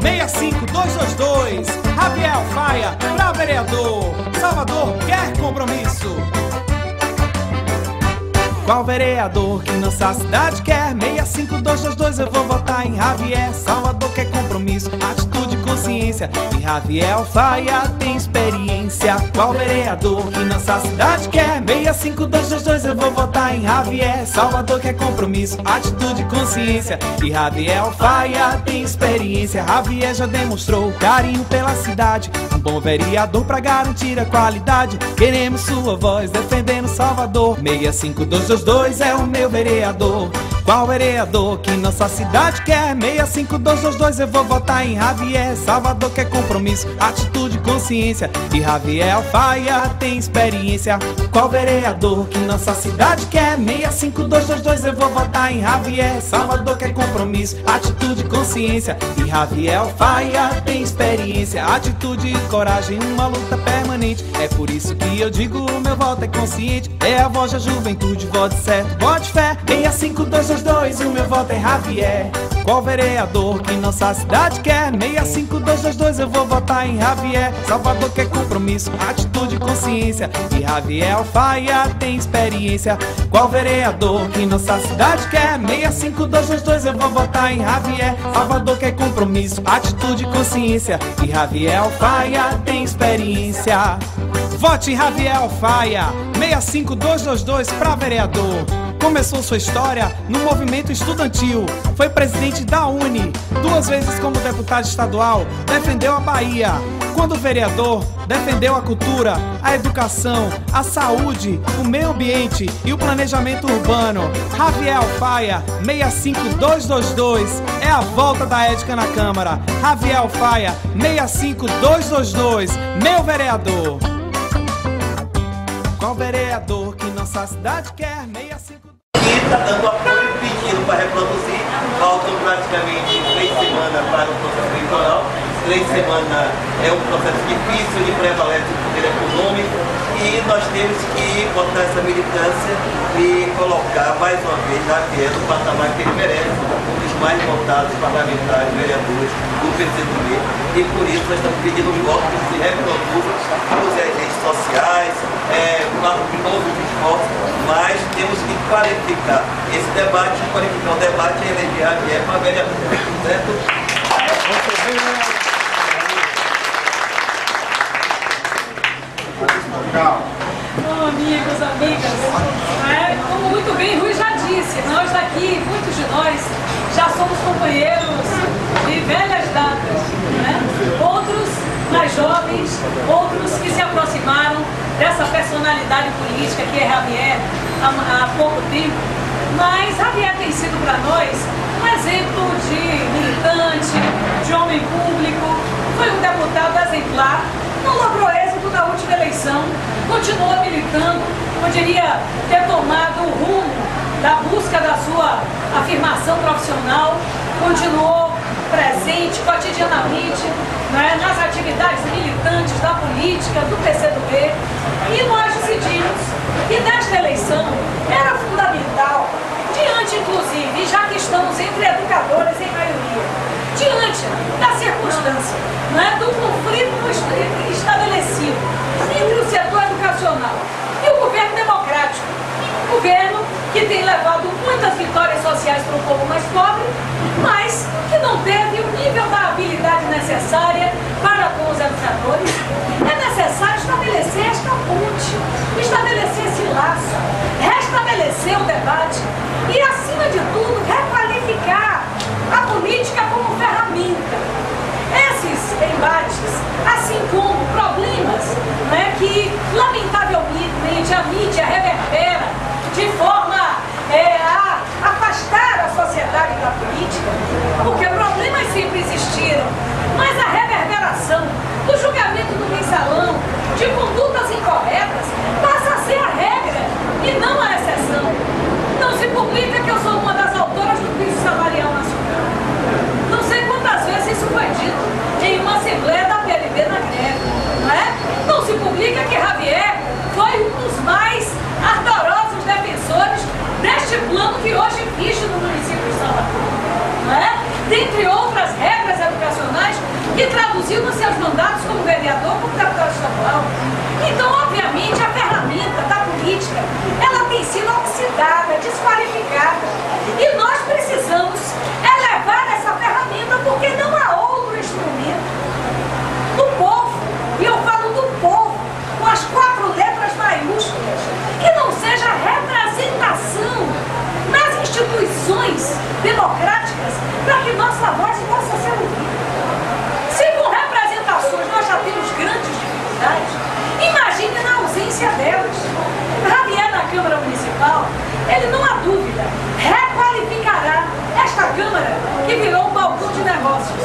65222, Raviel Faia, pra vereador. Salvador quer compromisso. Qual vereador que nossa cidade quer? 65222, eu vou votar em Raviel. Salvador quer compromisso, atitude e consciência. E Raviel Faia tem experiência. Qual vereador que nossa cidade quer? 65222, eu vou votar em Raviel. Salvador quer compromisso, atitude e consciência. E Raviel Faia tem experiência. Raviel já demonstrou carinho pela cidade. Um bom vereador pra garantir a qualidade. Queremos sua voz defendendo Salvador. 65222 é o meu vereador. Qual vereador que nossa cidade quer? 65222, eu vou votar em Raviel. Salvador quer compromisso, atitude e consciência. E Raviel Faia tem experiência. Qual vereador que nossa cidade quer? 65222, eu vou votar em Raviel. Salvador quer compromisso, atitude e consciência. E Raviel Faia tem experiência. Atitude e coragem, uma luta permanente. É por isso que eu digo, o meu voto é consciente. É a voz da juventude, voto certo, voto fé. 65222, o meu voto é Raviel. Qual vereador que nossa cidade quer? 65222, eu vou votar em Raviel. Salvador quer compromisso, atitude e consciência. E Raviel Faia tem experiência. Qual vereador que nossa cidade quer? 65222, eu vou votar em Raviel. Salvador quer compromisso, atitude e consciência. E Raviel Faia tem experiência. Vote em Raviel Faia, 65222 pra vereador. Começou sua história no movimento estudantil. Foi presidente da UNE, 2 vezes como deputado estadual. Defendeu a Bahia. Quando vereador, defendeu a cultura, a educação, a saúde, o meio ambiente e o planejamento urbano. Raviel Faia, 65222, é a volta da ética na Câmara. Raviel Faia, 65222, meu vereador. Qual vereador que nossa cidade quer? 65... E está dando apoio, pedindo para reproduzir. Faltam praticamente 3 semanas para o processo eleitoral. 3 semanas é um processo difícil, de prevalece o poder econômico, e nós temos que botar essa militância e colocar mais uma vez Raviel no patamar que ele merece, um dos mais votados parlamentares, vereadores do PCdoB. E por isso nós estamos pedindo um voto que se reproduzam nos redes sociais, todos os esforços, mas temos que qualificar esse debate, qualificar o debate e eleger Raviel para vereador, certo? Bom, amigos, amigas, como muito bem Rui já disse, nós daqui, muitos de nós, já somos companheiros de velhas datas, né? Outros mais jovens, outros que se aproximaram dessa personalidade política que é Raviel há pouco tempo, mas Raviel tem sido para nós um exemplo de militante, de homem público, foi um deputado exemplar, não logrou êxito na última eleição, continuou militando, poderia ter tomado o rumo da busca da sua afirmação profissional, continuou presente cotidianamente, né, nas atividades militantes da política, do PCdoB, e nós decidimos que nesta eleição era fundamental, diante inclusive, já que estamos entre educadores em maioria, diante da circunstância, né, do conflito estabelecido entre o setor educacional e o governo democrático, governo que tem levado muitas vitórias sociais para o povo mais pobre, mas que não teve o nível da habilidade necessária para com os educadores. É necessário estabelecer esta ponte, estabelecer esse laço, restabelecer o debate e, acima de tudo, requalificar a política como ferramenta. Esses embates, assim como problemas, né, que lamentavelmente a mídia reverbera de forma a afastar a sociedade da política, porque problemas sempre existiram, mas a reverberação do julgamento do mensalão, de condutas incorretas, passa a ser a regra e não a exceção. Não se publica que eu sou uma das autoras do piso salarial nacional. Não sei quantas vezes isso foi dito em uma assembleia da PLB na greve, não é? Não se publica que Raviel foi um dos mais ardorosos defensores deste plano que hoje existe no município de Salvador, não é? Dentre outras regras e traduziu nos seus mandatos como vereador, como deputado estadual. Então, obviamente, a ferramenta da política, ela tem sido oxidada, desqualificada. E nós precisamos elevar essa ferramenta, porque não há outro instrumento do povo, e eu falo do povo, com as 4 letras maiúsculas, que não seja representação nas instituições democráticas para que nossa voz possa ser ouvida. Se com representações nós já temos grandes dificuldades, imagine na ausência delas. Javier, na Câmara Municipal, ele não há dúvida, requalificará esta Câmara que virou um balcão de negócios,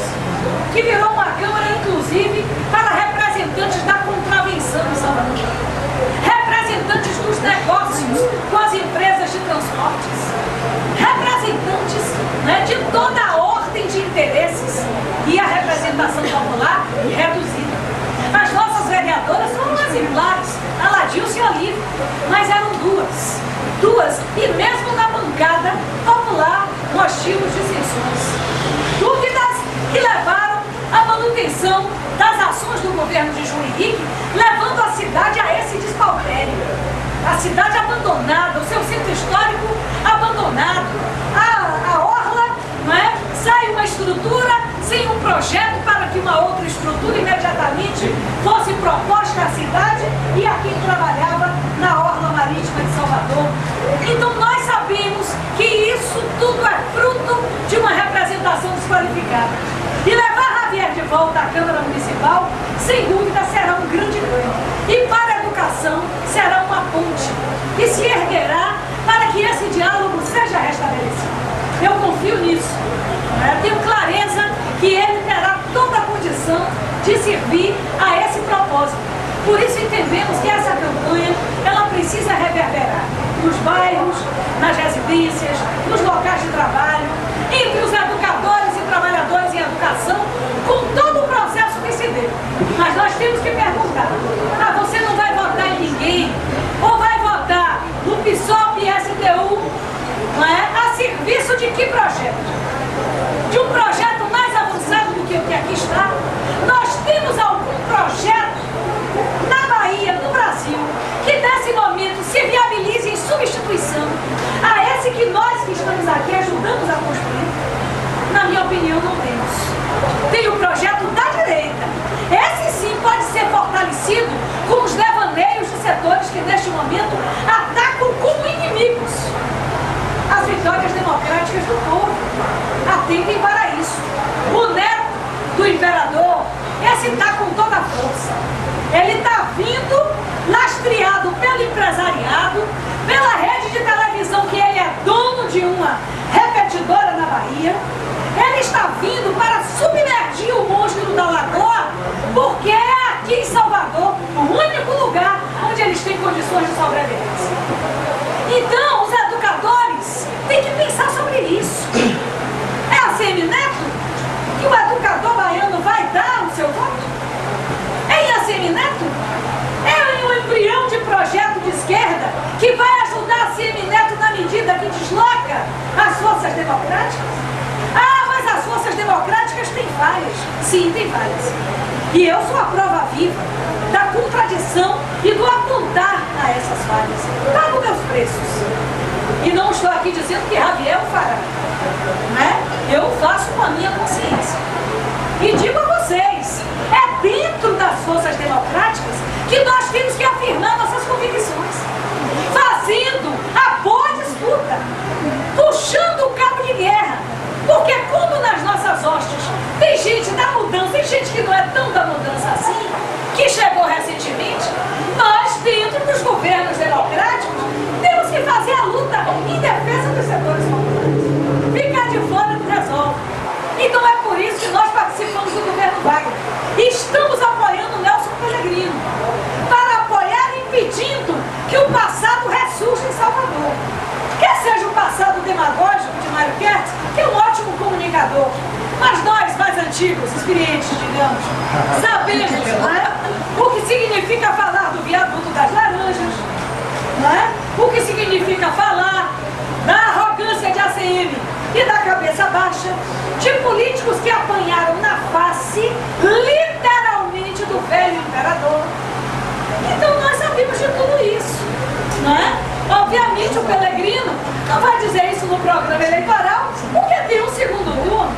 que virou uma Câmara, inclusive, para representantes da contravenção em Salvador, representantes dos negócios com as empresas de transportes, representantes, né, de toda a ordem de interesses, e a representação popular reduzida. As nossas vereadoras foram exemplares, a Ladilce e a Olívia, mas eram duas, e mesmo na bancada popular nós tínhamos dissensões, dúvidas que levaram à manutenção das ações do governo de João Henrique, levando a cidade a esse despautério. A cidade abandonada, o seu centro histórico abandonado, a orla, não é? Sai uma estrutura sem um projeto para que uma outra estrutura imediatamente fosse proposta à cidade e a quem trabalhava na orla marítima de Salvador. Então nós sabemos que isso tudo é fruto de uma representação desqualificada. E levar Javier de volta à Câmara Municipal, sem dúvida, será um grande ganho. E para a educação será uma ponte que se erguerá para que esse diálogo seja restabelecido. Eu confio nisso. Eu tenho clareza que ele terá toda a condição de servir a esse propósito. Por isso entendemos que essa campanha, ela precisa reverberar nos bairros, nas residências, nos locais de trabalho, entre os educadores e trabalhadores em educação, com todo o processo que se deu. Mas nós temos que perguntar, você não vai votar em ninguém? Ou vai votar no PSOL e STU, não é? A serviço de que projeto? De um projeto mais avançado do que o que aqui está? Nós temos algum projeto na Bahia, no Brasil, que nesse momento se viabilize em substituição a esse que nós que estamos aqui ajudamos a construir? Na minha opinião, não temos. Tem o projeto da direita. Esse sim pode ser fortalecido com os devaneios de setores que neste momento atacam como inimigos as vitórias democráticas do povo. Atentem para isso. O neto do imperador, esse está com toda a força. Ele está vindo lastreado pelo empresariado, pela rede de televisão que ele é dono de uma repetidora na Bahia. Ele está vindo para submergir o monstro da Lagoa, porque é aqui em Salvador o único lugar onde eles têm condições de sobrevivência. Então, os educadores têm que pensar sobre isso. É a Semineto que o educador baiano vai dar o seu voto? É em Assemineto? É em um embrião de projeto de esquerda que vai ajudar a Semineto na medida que desloca as forças democráticas? Mas as forças democráticas têm falhas. Sim, tem falhas. E eu sou a prova viva da contradição e do apontar a essas falhas. Pago meus preços. E não estou aqui dizendo que Javier o fará. Né? Eu o faço com a minha consciência. E digo a vocês, é dentro das forças democráticas que nós temos que afirmar nossas convicções. Fazendo a boa disputa. Puxando o cabo de guerra. Porque como nas nossas hostes tem gente da mudança, tem gente que não é tão da mudança assim, que chegou recentemente, nós dentro dos governos democráticos temos que fazer a luta em defesa dos setores populares. Ficar de fora não resolve. Então é por isso que nós participamos do governo Wagner. E estamos apoiando o Nelson Pellegrino, para apoiar impedindo que o passado ressurja em Salvador. Quer seja o passado demagógico de Mário Kertz, que é um ótimo comunicador, mas nós, mais antigos, experientes, digamos, sabemos, não é? O que significa falar do viaduto das laranjas, não é? O que significa falar da arrogância de ACM e da cabeça baixa, de políticos que apanharam na face, literalmente, do velho imperador. Então nós sabemos de tudo isso, não é? Obviamente o Pellegrino não vai dizer isso no programa eleitoral, porque tem um segundo turno.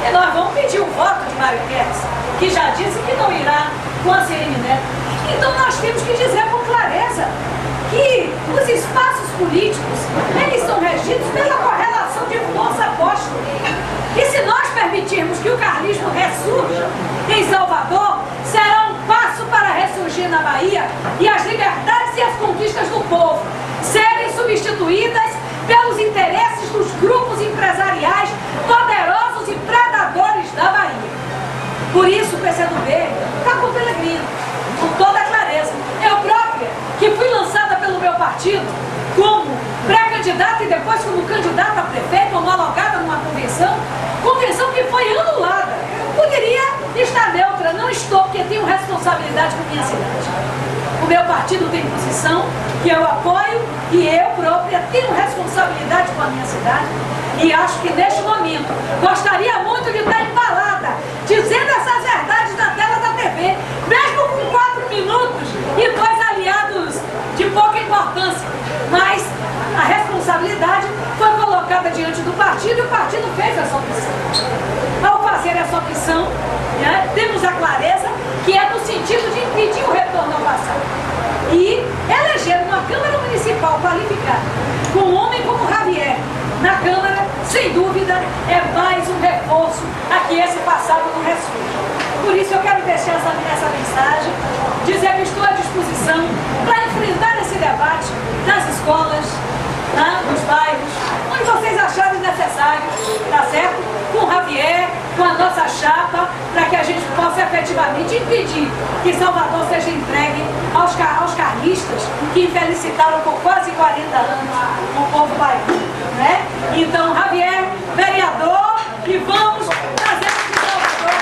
E nós vamos pedir o voto de Mário Guedes, que já disse que não irá com a CN Neto. Então nós temos que dizer com clareza que os espaços políticos, eles são regidos pela correlação de força posta. E se nós permitirmos que o carlismo ressurja em Salvador, será um passo para ressurgir na Bahia e as liberdades e as conquistas do povo serem substituídas pelos interesses dos grupos empresariais poderosos e predadores da Bahia. Por isso o PCdoB está com o Pellegrino, com toda a clareza. Eu própria, que fui lançada pelo meu partido como pré-candidata e depois como candidata a prefeito, homologada numa convenção que foi anulada. Poderia estar neutra, não estou, porque tenho responsabilidade com a minha cidade. O meu partido tem posição que eu apoio e eu própria tenho responsabilidade com a minha cidade. E acho que neste momento gostaria muito de estar embalada, dizendo essas verdades na tela da TV, mesmo com 4 minutos e 2 aliados de pouca importância. Mas a responsabilidade foi colocada diante do partido e o partido fez essa opção. Ao fazer essa opção, né, temos a clareza que é no sentido de impedir o retorno ao passado. E eleger uma Câmara Municipal qualificada com um homem como Javier na Câmara, sem dúvida, é mais um reforço a que esse passado não ressurja. Por isso eu quero deixar essa mensagem, dizer que estou à disposição para enfrentar esse debate nas escolas, nos bairros, onde vocês acharem necessário, tá certo? Com o Javier, com a nossa chapa, para que a gente possa efetivamente impedir que Salvador seja entregue aos carlistas que infelicitaram por quase 40 anos o povo baiano, né? Então, Javier, vereador, e vamos trazer aqui Salvador.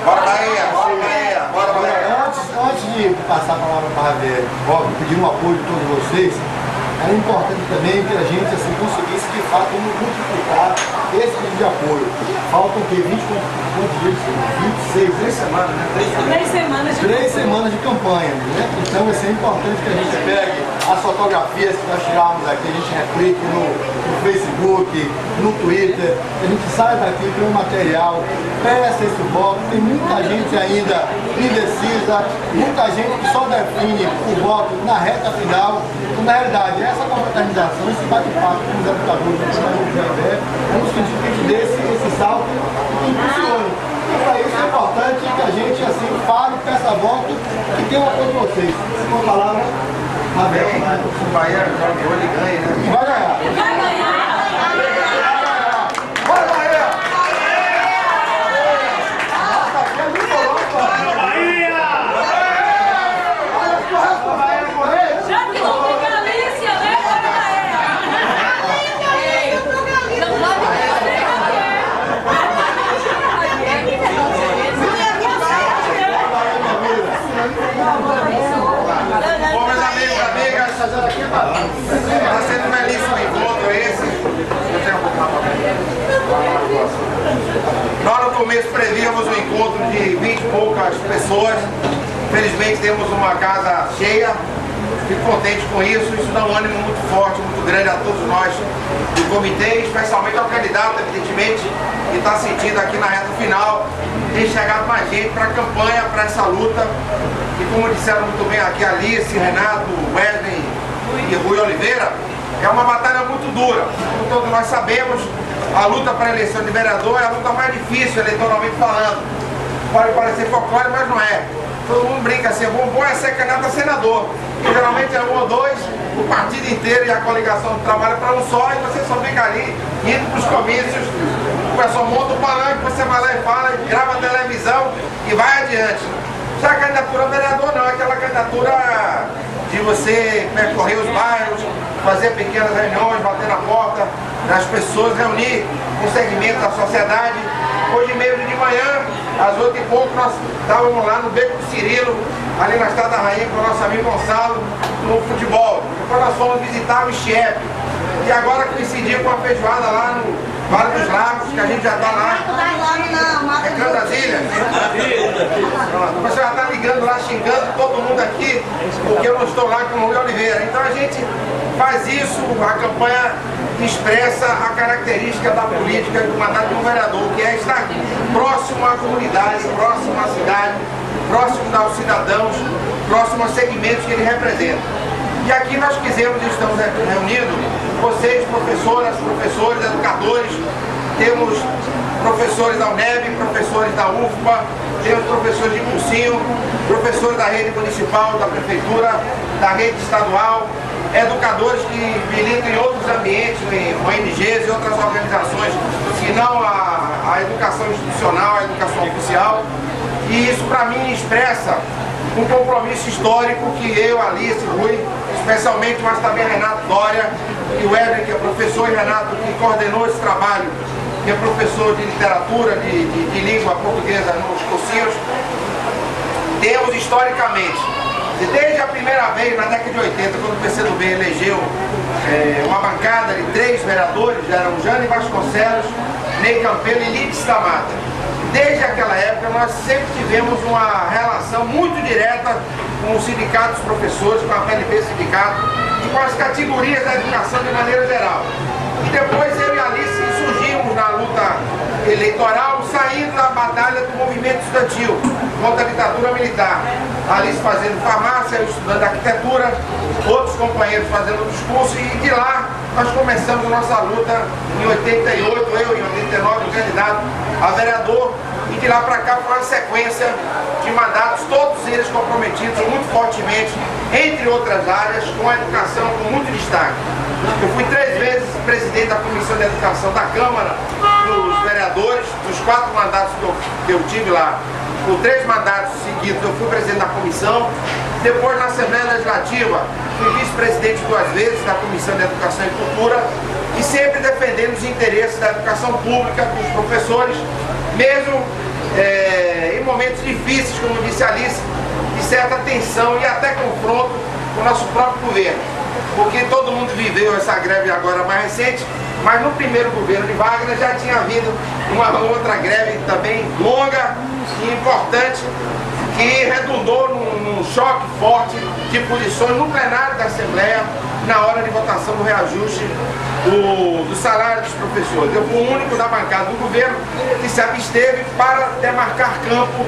Bora Bahia, bora Bahia. Antes de passar a palavra para a Javier, pedir um apoio de todos vocês, é importante também que a gente conseguisse de fato multiplicar esse tipo de apoio. Faltam o quê? 20 quantos dias? 26, 3 semanas, né? 3 semanas de campanha, né? Então vai ser importante que a gente pegue as fotografias que nós tirarmos aqui, a gente replique no Facebook, no Twitter, que a gente saia daqui com o material, peça esse voto. Tem muita gente ainda indecisa, muita gente que só define o voto na reta final. Então, na realidade, essa confraternização, esse bate-papo com os deputadores é no sentido que a gente dê esse salto e impulsione. E para isso é importante que a gente assim fale, peça voto e tenha o apoio de vocês. Com a palavra, Javier. O Bahia joga de olho e ganha, né? E vai ganhar. Vai ganhar. Bora, Bahia! Já que não tem Galícia, né? Bom, meus amigos, amigas, está sendo um belíssimo encontro esse. Nós no começo prevíamos um encontro de 20 e poucas pessoas. Felizmente temos uma casa cheia. Fico contente com isso. Isso dá um ânimo muito forte, muito grande a todos nós do comitê, especialmente ao candidato, evidentemente, que está sentindo aqui na reta final. Tem chegado mais gente para a campanha, para essa luta. E como disseram muito bem aqui Alice, Renato, Wesley e Rui Oliveira, é uma batalha muito dura. Como todos nós sabemos, a luta para a eleição de vereador é a luta mais difícil, eleitoralmente falando. Pode parecer folclore, mas não é. Todo mundo brinca assim, o bom é ser candidato a senador. E geralmente é 1 ou 2, o partido inteiro e a coligação trabalha para um só, e você só fica ali, indo para os comícios, o pessoal monta o palanque, você vai lá e fala, grava a televisão e vai adiante. Já a candidatura a vereador não, é aquela candidatura de você percorrer os bairros, fazer pequenas reuniões, bater na porta. das pessoas, reunir um segmento da sociedade. Hoje mesmo de manhã, às 8h pouco, nós estávamos lá no Beco do Cirilo, ali na Estrada da Rainha, com o nosso amigo Gonçalo, no futebol. Depois nós fomos visitar o Ixiepe. E agora coincidiu com a feijoada lá no Vale dos Lagos, que a gente já está lá. É Canto das Ilhas? O pessoal já está ligando lá, xingando todo mundo aqui, porque eu não estou lá com o Rui Oliveira. Então a gente faz isso, a campanha expressa a característica da política do mandato de um vereador, que é estar próximo à comunidade, próximo à cidade, próximo aos cidadãos, próximo aos segmentos que ele representa. E aqui nós quisemos, estamos reunidos, vocês, professoras, professores, educadores, temos professores da UNEB, professores da UFPA, temos professores de cursinho, professores da rede municipal, da prefeitura, da rede estadual, educadores que militam em outros ambientes, em ONGs e outras organizações, que não a educação institucional, a educação oficial. E isso para mim expressa um compromisso histórico que eu, Alice, Rui, especialmente, mas também Renato Dória e o Edwin, que é professor, e Renato, que coordenou esse trabalho, que é professor de literatura, de língua portuguesa nos cursinhos, temos historicamente, desde a primeira vez, na década de 80, quando o PCdoB elegeu uma bancada de 3 vereadores, eram Jane Vasconcelos, Ney Campelo e Lides da Mata. Desde aquela época, nós sempre tivemos uma relação muito direta com os sindicatos dos professores, com a PLB Sindicato e com as categorias da educação de maneira geral. E depois eu e a Alice surgimos na luta eleitoral, saindo da batalha do movimento estudantil contra a ditadura militar. A Alice fazendo farmácia, eu estudando arquitetura, outros companheiros fazendo discurso, e de lá nós começamos a nossa luta em 88, eu em 89, candidato a vereador, e de lá para cá foi uma sequência de mandatos, todos eles comprometidos muito fortemente, entre outras áreas, com a educação com muito destaque. Eu fui 3 vezes presidente da Comissão de Educação da Câmara dos Vereadores, dos 4 mandatos que eu tive lá. Por 3 mandatos seguidos eu fui presidente da comissão. Depois, na Assembleia Legislativa, fui vice-presidente 2 vezes da Comissão de Educação e Cultura, e sempre defendendo os interesses da educação pública, dos professores, mesmo em momentos difíceis, como disse a Alice, de certa tensão e até confronto com o nosso próprio governo. Porque todo mundo viveu essa greve agora mais recente, mas no primeiro governo de Wagner já tinha havido uma outra greve também longa e importante, que redundou num choque forte de posições no plenário da Assembleia na hora de votação do reajuste do salário dos professores. Eu fui o único da bancada do governo que se absteve para demarcar campo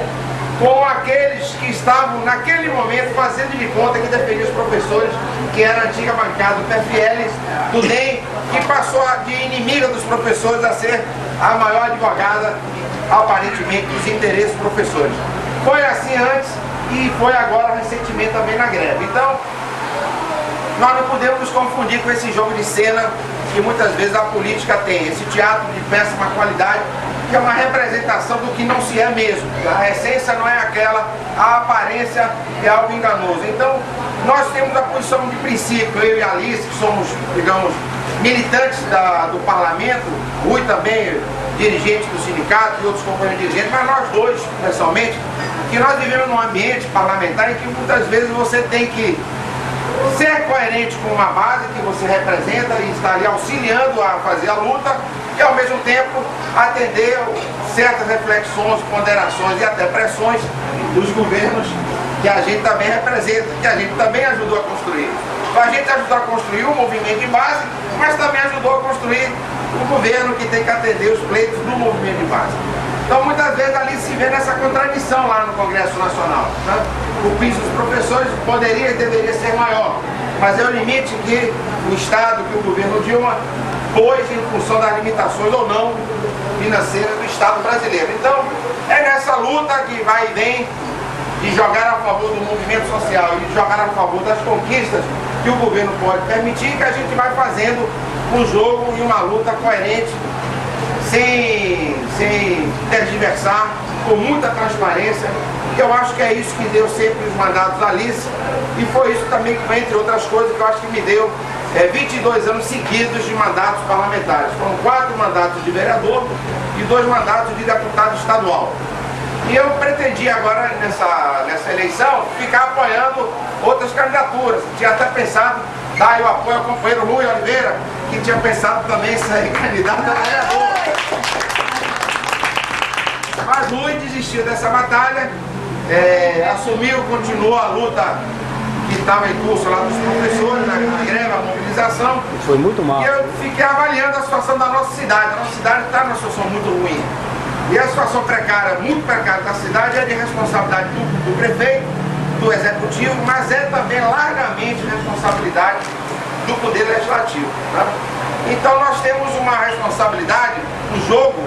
com aqueles que estavam naquele momento fazendo de conta que defendiam os professores, que era a antiga bancada do PFL, do DEM, que passou de inimiga dos professores a ser a maior advogada, aparentemente, dos interesses dos professores. Foi assim antes e foi agora recentemente também na greve. Então, nós não podemos nos confundir com esse jogo de cena que muitas vezes a política tem, esse teatro de péssima qualidade, que é uma representação do que não se é mesmo. A essência não é aquela, a aparência é algo enganoso. Então, nós temos a posição de princípio, eu e a Alice, que somos, digamos, militantes do parlamento, Rui também, dirigente do sindicato e outros companheiros dirigentes, mas nós dois, pessoalmente, que nós vivemos num ambiente parlamentar em que muitas vezes você tem que ser coerente com uma base que você representa e está ali auxiliando a fazer a luta, e ao mesmo tempo atender certas reflexões, ponderações e até pressões dos governos que a gente também representa, que a gente também ajudou a construir. Então a gente ajudou a construir o movimento de base, mas também ajudou a construir o governo que tem que atender os pleitos do movimento de base. Então muitas vezes ali se vê nessa contradição lá no Congresso Nacional, né? O piso dos professores poderia e deveria ser maior, mas é o limite que o Estado, que o governo Dilma pôs em função das limitações ou não financeiras do Estado brasileiro. Então é nessa luta que vai e vem de jogar a favor do movimento social e de jogar a favor das conquistas que o governo pode permitir, que a gente vai fazendo um jogo e uma luta coerente, sem tergiversar, com muita transparência. E eu acho que é isso que deu sempre os mandatos da Alice, e foi isso também, entre outras coisas, que eu acho que me deu 22 anos seguidos de mandatos parlamentares. Foram 4 mandatos de vereador e 2 mandatos de deputado estadual. E eu pretendi agora, nessa eleição, ficar apoiando outras candidaturas. Tinha até pensado dar o apoio ao companheiro Rui Oliveira, que tinha pensado também em ser candidato a vereador. Mas Rui desistiu dessa batalha, assumiu, continuou a luta que estava em curso lá dos professores, na greve, a mobilização. Foi muito mal. E eu fiquei avaliando a situação da nossa cidade. A nossa cidade está numa situação muito ruim. E a situação precária, muito precária da cidade, é de responsabilidade do prefeito, do executivo, mas é também largamente responsabilidade do poder legislativo. Tá? Então nós temos uma responsabilidade, um jogo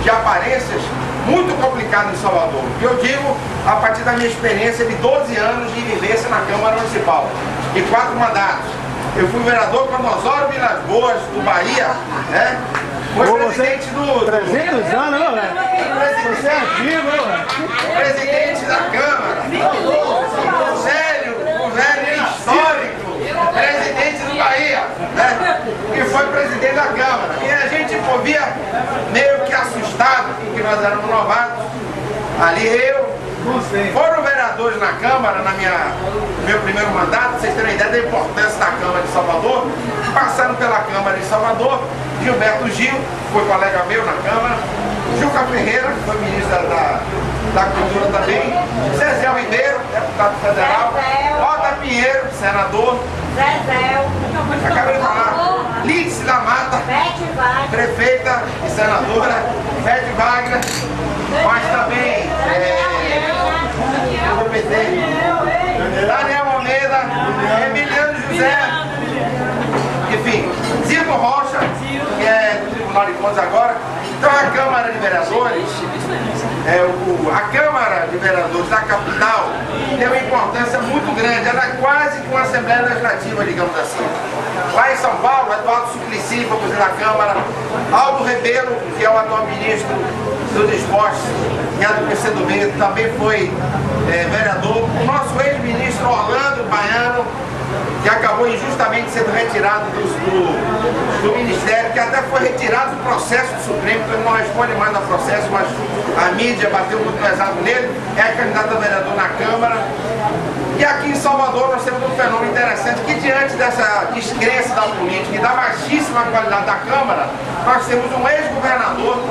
de aparências muito complicado em Salvador. E eu digo a partir da minha experiência de 12 anos de vivência na Câmara Municipal, de 4 mandatos. Eu fui vereador quando Osório Vilas Boas, do Bahia, né? Foi presidente do... 300 anos, não, velho? Você é antigo, velho? Presidente da Câmara. O velho histórico, presidente do Bahia, né? Que foi presidente da Câmara. E a gente via meio que assustado, porque nós éramos novatos. Ali foram vereadores na Câmara, no meu primeiro mandato, vocês terem ideia da importância da Câmara de Salvador, passando pela Câmara de Salvador, Gilberto Gil, foi colega meu na Câmara, Juca Ferreira, que foi ministro da Cultura também, Zezé Ribeiro, deputado federal, Walter Pinheiro, senador, acabei de falar, Lídice da Mata, prefeita e senadora, Beth Wagner, mas também Daniel Almeida, Emiliano José, enfim, Zico Rocha, que é do Tribunal de Contas agora. Então a Câmara de Vereadores, a Câmara de Vereadores da capital tem uma importância muito grande, ela é quase que uma Assembleia Legislativa, digamos assim. Lá em São Paulo, Eduardo Suplicy foi presidente da Câmara, Aldo Rebelo, que é o atual ministro dos Esportes e do PCdoB, também foi vereador. O nosso ex-ministro Orlando Baiano, que acabou injustamente sendo retirado do Ministério, que até foi retirado do processo do Supremo, que ele não responde mais ao processo, mas a mídia bateu muito pesado nele, é candidato a vereador na Câmara. E aqui em Salvador nós temos um fenômeno interessante, que diante dessa descrença da política e da baixíssima qualidade da Câmara, nós temos um ex-governador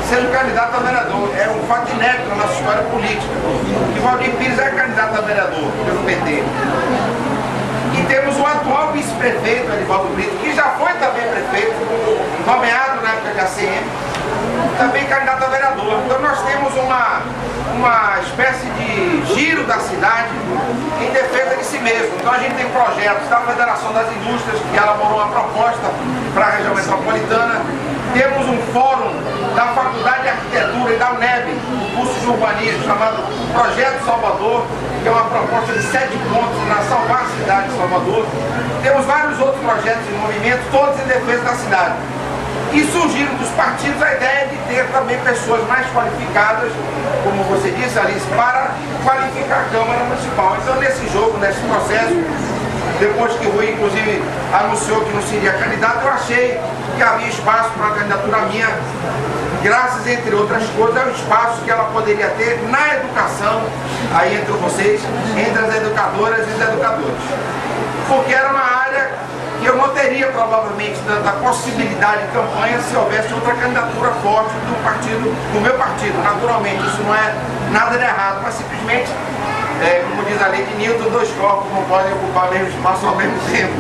sendo candidato a vereador. É um fato inédito na nossa história política. E Valdir Pires é candidato a vereador pelo PT. E temos o atual vice-prefeito, Edivaldo Brito, que já foi também prefeito, nomeado na época de ACM, também candidato a vereador. Então nós temos uma espécie de giro da cidade em defesa de si mesmo. Então a gente tem projetos da Federação das Indústrias, que elaborou uma proposta para a região metropolitana. Temos um fórum da Faculdade de Arquitetura e da UNEB, um curso de urbanismo chamado Projeto Salvador, que é uma proposta de 7 pontos para salvar a cidade de Salvador. Temos vários outros projetos em movimento, todos em defesa da cidade. E surgiram dos partidos a ideia de ter também pessoas mais qualificadas, como você disse, Alice, para qualificar a Câmara Municipal. Então nesse jogo, nesse processo, depois que o Rui, inclusive, anunciou que não seria candidato, eu achei que havia espaço para uma candidatura minha, graças, entre outras coisas, ao espaço que ela poderia ter na educação, aí entre vocês, entre as educadoras e os educadores. Porque era uma área que eu não teria, provavelmente, tanta possibilidade de campanha se houvesse outra candidatura forte do meu partido. Naturalmente, isso não é nada de errado, mas simplesmente, como diz a lei de Newton, 2 corpos não podem ocupar o mesmo espaço ao mesmo tempo.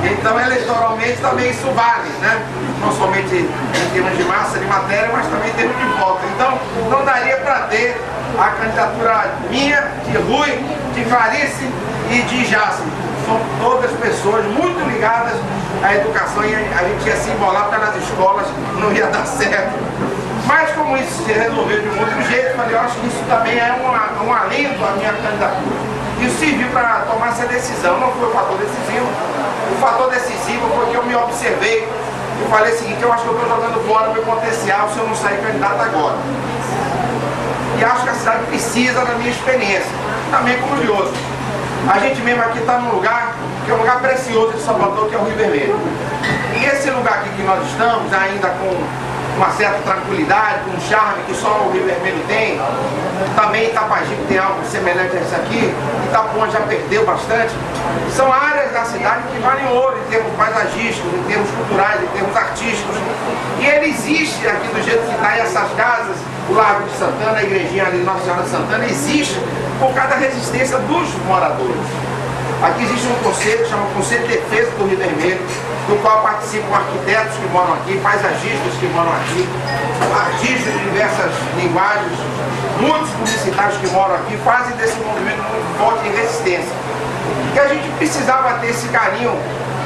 Então, eleitoralmente, também isso vale, né? Não somente em termos de massa, de matéria, mas também em termos de voto. Então, não daria para ter a candidatura minha, de Rui, de Clarice e de Jasmine. São todas pessoas muito ligadas à educação e a gente ia se embolar pelas escolas, não ia dar certo. Mas como isso se resolveu de um outro jeito, eu falei, eu acho que isso também é um alento à minha candidatura. Isso serviu para tomar essa decisão, não foi o fator decisivo. O fator decisivo foi que eu me observei eu falei o seguinte, eu acho que eu estou jogando fora meu potencial se eu não sair candidato agora. E acho que a cidade precisa da minha experiência, também como de outros. A gente mesmo aqui está num lugar que é um lugar precioso de Salvador, que é o Rio Vermelho. E esse lugar aqui que nós estamos, ainda com uma certa tranquilidade, com um charme que só o Rio Vermelho tem, também Itapajipe tem algo semelhante a isso aqui, Itapuã já perdeu bastante, são áreas da cidade que valem ouro em termos paisagísticos, em termos culturais, em termos artísticos. E ele existe aqui do jeito que está, e essas casas, o Largo de Santana, a igrejinha ali de Nossa Senhora de Santana, existe por causa da resistência dos moradores. Aqui existe um conselho, chama Conselho de Defesa do Rio Vermelho, do qual participam arquitetos que moram aqui, paisagistas que moram aqui, artistas de diversas linguagens, muitos publicitários que moram aqui, fazem desse movimento muito forte de resistência. E a gente precisava ter esse carinho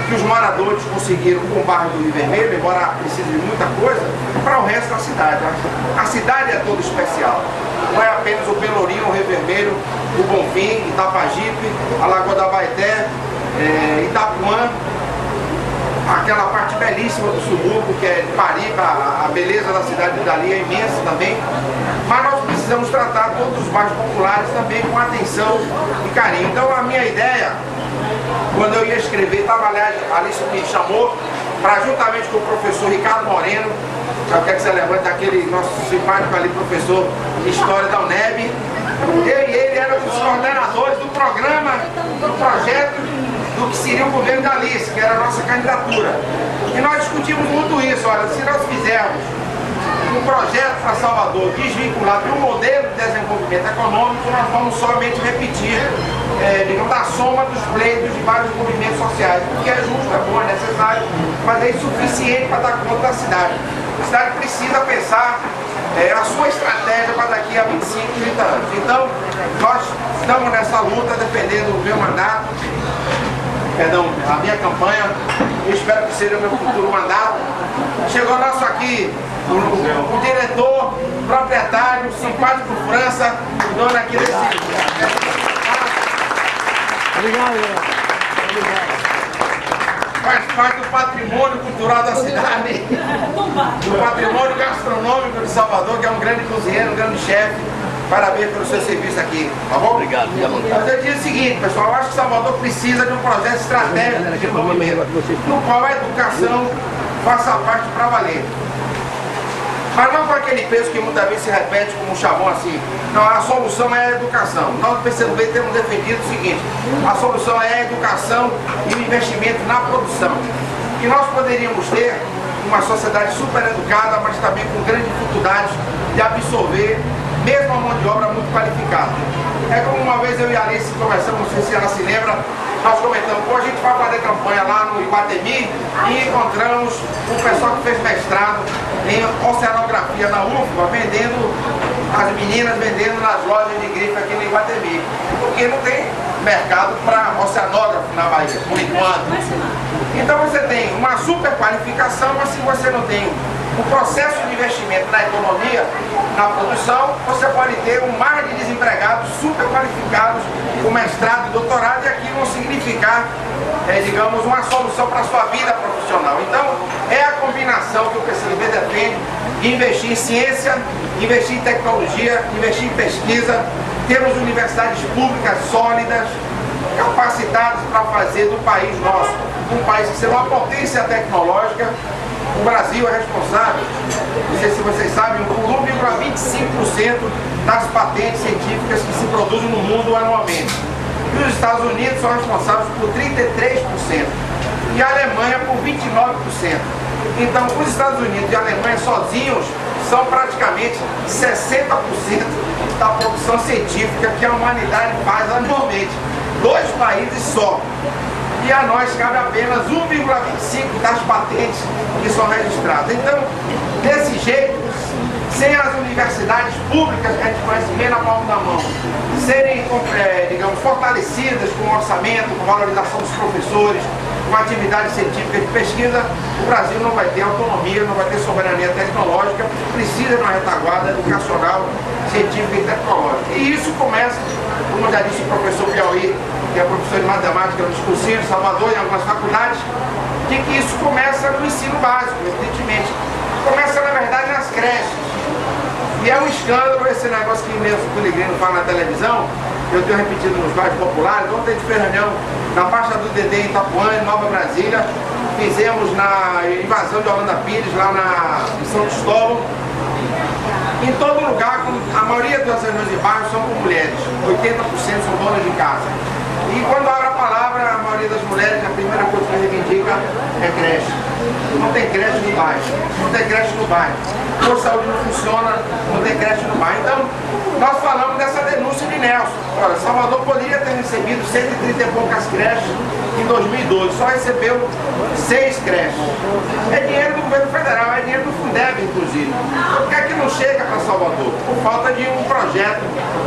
que os moradores conseguiram com o bairro do Rio Vermelho, embora precise de muita coisa, para o resto da cidade. A cidade é toda especial. Não é apenas o Pelourinho, o Rio Vermelho, o Bonfim, Itapajipe, a Lagoa da Baeté, Itapuã, aquela parte belíssima do subúrbio, que é de Pariba, a beleza da cidade dali é imensa também. Mas nós precisamos tratar todos os bairros populares também com atenção e carinho. Então a minha ideia, quando eu ia escrever, estava ali, a Alice me chamou, para juntamente com o professor Ricardo Moreno, já quer que você levante aquele nosso simpático ali, professor de História da UNEB, eu e ele eram os coordenadores do programa, do projeto do que seria o governo da Alice, que era a nossa candidatura. E nós discutimos muito isso, olha, se nós fizermos um projeto para Salvador desvinculado de um modelo de desenvolvimento econômico, nós vamos somente repetir, digamos, a soma dos pleitos de vários movimentos sociais, o que é justo, é bom, é necessário, mas é insuficiente para dar conta da cidade. A cidade precisa pensar a sua estratégia para daqui a 25, 30 anos. Então, nós estamos nessa luta, defendendo o meu mandato, a minha campanha, eu espero que seja o meu futuro mandato. Chegou nosso aqui, o diretor, proprietário, simpático França, o dono aqui desse... Obrigado, obrigado. Faz parte do patrimônio cultural da cidade, do patrimônio gastronômico de Salvador, que é um grande cozinheiro, um grande chefe. Parabéns pelo seu serviço aqui, tá bom? Obrigado, Mas eu digo o seguinte, pessoal, eu acho que Salvador precisa de um projeto estratégico de desenvolvimento, no qual a educação faça parte para valer. Mas não com aquele peso que muitas vezes se repete como um chavão assim. Não, a solução é a educação. Nós do PCdoB temos defendido o seguinte: a solução é a educação e o investimento na produção. E nós poderíamos ter uma sociedade super educada, mas também com grandes dificuldades de absorver mesmo a mão de obra muito qualificada. É como uma vez eu e a Alice conversamos, não sei se ela se lembra, nós comentamos, pô, a gente vai fazer campanha lá no Iguatemi e encontramos um pessoal que fez mestrado em oceanografia na UFBA, vendendo, as meninas vendendo nas lojas de grife aqui no Iguatemi, porque não tem mercado para oceanógrafo na Bahia, por enquanto. Então você tem uma super qualificação, mas se você não tem um processo de investimento na economia, na produção, você pode ter um mar de desempregados super qualificados, com mestrado e doutorado, e aquilo não significar, digamos, uma solução para a sua vida profissional. Então, é a combinação que o PCdoB defende de investir em ciência, investir em tecnologia, investir em pesquisa. Temos universidades públicas sólidas, capacitadas para fazer do país nosso um país que seja uma potência tecnológica. O Brasil é responsável, não sei se vocês sabem, por 1,25% das patentes científicas que se produzem no mundo anualmente. E os Estados Unidos são responsáveis por 33% e a Alemanha por 29%. Então, os Estados Unidos e a Alemanha sozinhos são praticamente 60% da produção científica que a humanidade faz anualmente. 2 países só. E a nós cabe apenas 1,25% das patentes que são registradas. Então, desse jeito, sem as universidades públicas que a gente conhece bem na palma da mão, serem, digamos, fortalecidas com orçamento, com valorização dos professores, com atividade científica de pesquisa, o Brasil não vai ter autonomia, não vai ter soberania tecnológica, precisa de uma retaguarda educacional, científica e tecnológica. E isso começa, como já disse o professor Piauí, que é professor de matemática no cursinho de Salvador, em algumas faculdades, de que isso começa no ensino básico, evidentemente. Começa, na verdade, nas creches. E é um escândalo esse negócio que o Nelson Pellegrino fala na televisão, eu tenho repetido nos bairros populares. Ontem a gente fez reunião na Baixa do Dedê, em Itapuã, em Nova Brasília. Fizemos na invasão de Holanda Pires, lá em São Cristóvão. Em todo lugar, a maioria das reuniões de bairro são com mulheres, 80% são donas de casa. E quando abre a palavra, a maioria das mulheres, a primeira coisa que reivindica é creche. Não tem creche no bairro, não tem creche no bairro. A saúde não funciona, não tem creche no bairro. Então, nós falamos dessa denúncia de Nelson. Olha, Salvador poderia ter recebido 130 e poucas creches em 2012, só recebeu 6 creches. É dinheiro do governo federal, é dinheiro do Fundeb, inclusive. Por que é que não chega para Salvador? Por falta de um projeto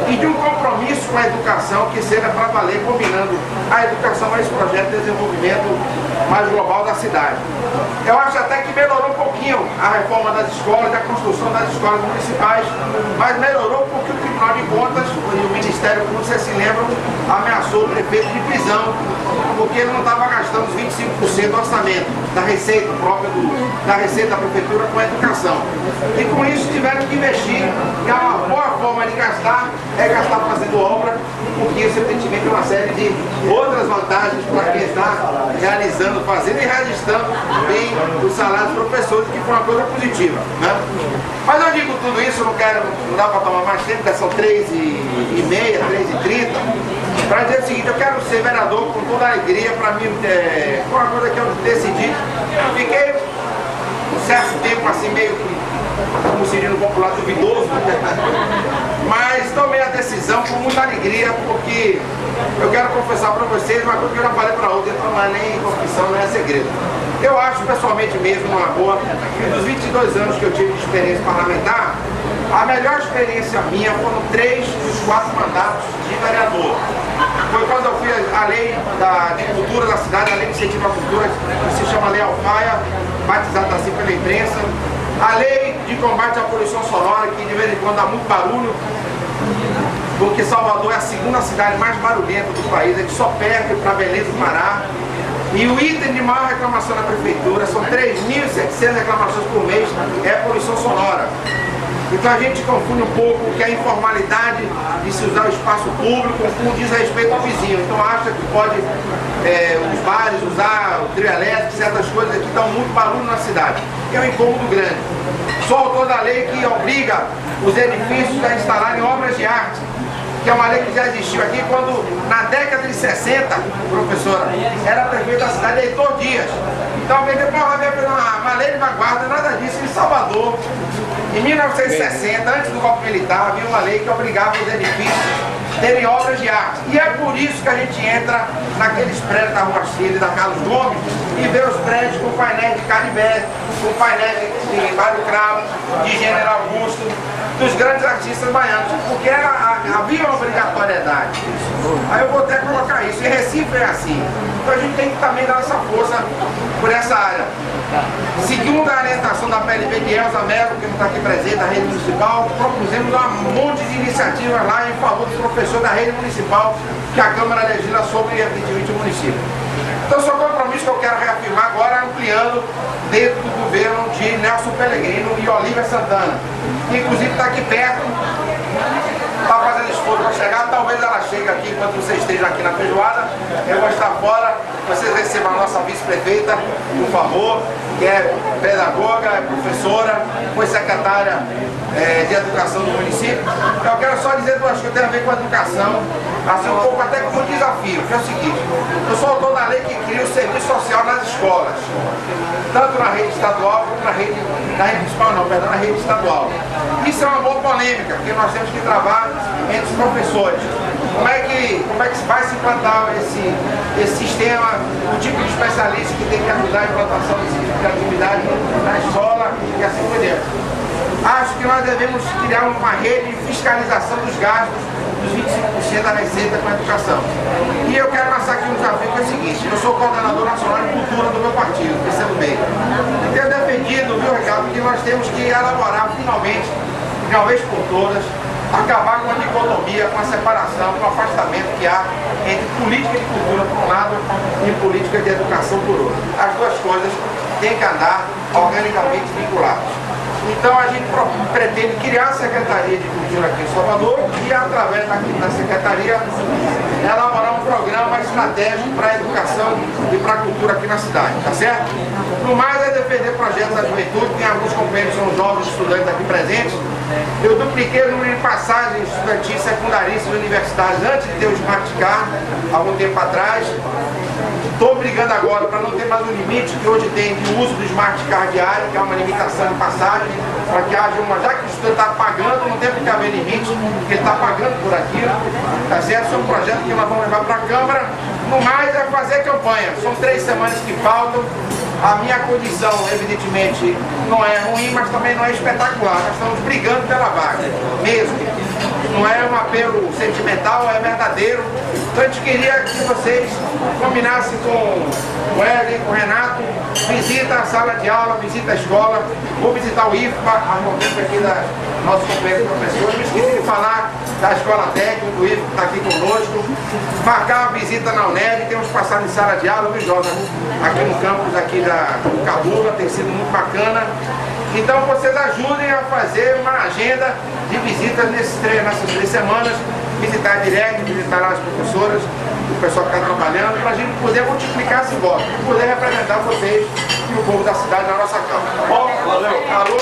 e de um compromisso com a educação que seja para valer, combinando a educação a esse projeto de desenvolvimento mais global da cidade. Eu acho até que melhorou um pouquinho a reforma das escolas, a construção das escolas municipais, mas melhorou porque o Tribunal de Contas e o Ministério Público, vocês se lembram, ameaçou o prefeito de prisão, porque ele não estava gastando os 25% do orçamento da receita própria da receita da prefeitura com a educação. E com isso tiveram que investir, e a boa forma de gastar é gastar fazendo obra, porque isso evidentemente é uma série de outras vantagens para quem está realizando, fazendo e registrando bem os salários dos professores, que foi uma coisa positiva, né? Mas eu digo tudo isso, não dá para tomar mais tempo, são 3h30, 3h30, para dizer o seguinte: eu quero ser vereador com toda a alegria. Para mim, foi uma coisa que eu decidi. Fiquei um certo tempo assim, meio que, como se diz no popular, duvidoso, mas tomei a decisão com muita alegria, porque eu quero confessar para vocês uma coisa que eu já falei para outros, então não é nem confissão, não é segredo. Eu acho pessoalmente mesmo, uma boa, que dos 22 anos que eu tive de experiência parlamentar, a melhor experiência minha foram 3 dos 4 mandatos de vereador. Foi quando eu fiz a lei de cultura da cidade, a lei de incentivo à cultura, que se chama Lei Alfaia, batizada assim pela imprensa. A lei de combate à poluição sonora, que de vez em quando dá muito barulho, porque Salvador é a segunda cidade mais barulhenta do país, a gente só perde para Belém do Pará. E o item de maior reclamação na prefeitura, são 3.700 reclamações por mês, é a poluição sonora. Então a gente confunde um pouco o que é a informalidade de se usar o espaço público com desrespeito ao vizinho. Então acha que pode os bares usar o trio elétrico, certas coisas que dão muito barulho na cidade. É um incômodo grande. Sou autor da lei que obriga os edifícios a instalarem obras de arte, que é uma lei que já existiu aqui quando, na década de 60, professora, era prefeito da cidade, Heitor Dias. Então alguém depois vai ver uma lei de vanguarda, nada disso. Em Salvador, em 1960, antes do golpe militar, havia uma lei que obrigava os edifícios a terem obras de arte. E é por isso que a gente entra naqueles prédios da Rua Chile e da Carlos Gomes e vê os prédios com painéis de Caribé, com painéis de Mário Cravo, de General Augusto, dos grandes artistas baianos, porque havia uma obrigatoriedade. Aí eu vou até colocar isso. Em Recife é assim. Então a gente tem que também dar essa força por essa área. Segundo a orientação da PLB de Elza Mello, que está aqui presente, da rede municipal, propusemos um monte de iniciativas lá em favor dos professores da rede municipal, que a Câmara legisla sobre evidentemente o município. Então, seu compromisso que eu quero reafirmar agora, ampliando dentro do governo de Nelson Pellegrino e Olívia Santana, que inclusive está aqui perto, está fazendo esforço para chegar. Talvez ela chegue aqui enquanto vocês estejam aqui na feijoada. Eu vou estar fora, vocês recebam a nossa vice-prefeita, por favor, que é pedagoga, é professora, foi secretária de educação do município. Eu quero só dizer duas coisas que tem a ver com a educação, assim um pouco até como um desafio, que é o seguinte: eu sou autor da lei que cria o serviço social nas escolas, tanto na rede estadual como na rede municipal, não, perdão, na rede estadual. Isso é uma boa polêmica, porque nós temos que travar entre os professores. Como é que vai se implantar esse sistema, o tipo de especialista que tem que ajudar a implantação desse tipo de atividade na escola e assim por diante. Acho que nós devemos criar uma rede de fiscalização dos gastos dos 25% da receita com a educação. E eu quero lançar aqui um desafio que é o seguinte: eu sou coordenador nacional de cultura do meu partido, PCdoB. E tenho defendido, viu, Ricardo, que nós temos que elaborar finalmente, de uma vez por todas, acabar com a dicotomia, com a separação, com o afastamento que há entre política de cultura por um lado e política de educação por outro. As duas coisas têm que andar organicamente vinculadas. Então a gente pretende criar a Secretaria de Cultura aqui em Salvador e, através da Secretaria, elaborar um programa estratégico para a educação e para a cultura aqui na cidade, tá certo? No mais é defender projetos da juventude, tem alguns companheiros que são jovens estudantes aqui presentes. Eu dupliquei o número de passagens estudantis secundaristas universitárias antes de ter o Smart Card, algum tempo atrás. Estou brigando agora para não ter mais um limite que hoje tem de uso do Smart Card diário, que é uma limitação de passagem, para que haja uma, já que o estudante está pagando, não tem que haver limite, porque ele está pagando por aquilo, tá certo? Esse é um projeto que nós vamos levar para a Câmara. No mais é fazer campanha, são 3 semanas que faltam. A minha condição, evidentemente, não é ruim, mas também não é espetacular. Nós estamos brigando pela vaga, mesmo. Não é um apelo sentimental, é verdadeiro. Então a gente queria que vocês combinassem com o Hélio, com o Renato, visita a sala de aula, visita a escola, vou visitar o IFPA, a momento aqui da nossos companheiros professores. Me esqueci de falar da escola técnica, do IFPA que está aqui conosco, marcar a visita na UNED, temos passado em sala de aula, viu, Josa? Aqui no campus aqui do Cabula, tem sido muito bacana. Então vocês ajudem a fazer uma agenda de visitas nessas 3 semanas, visitar direto, visitar lá as professoras, o pessoal que está trabalhando, para a gente poder multiplicar esse voto, poder representar vocês e o povo da cidade na nossa Câmara. Bom, valeu. Alô,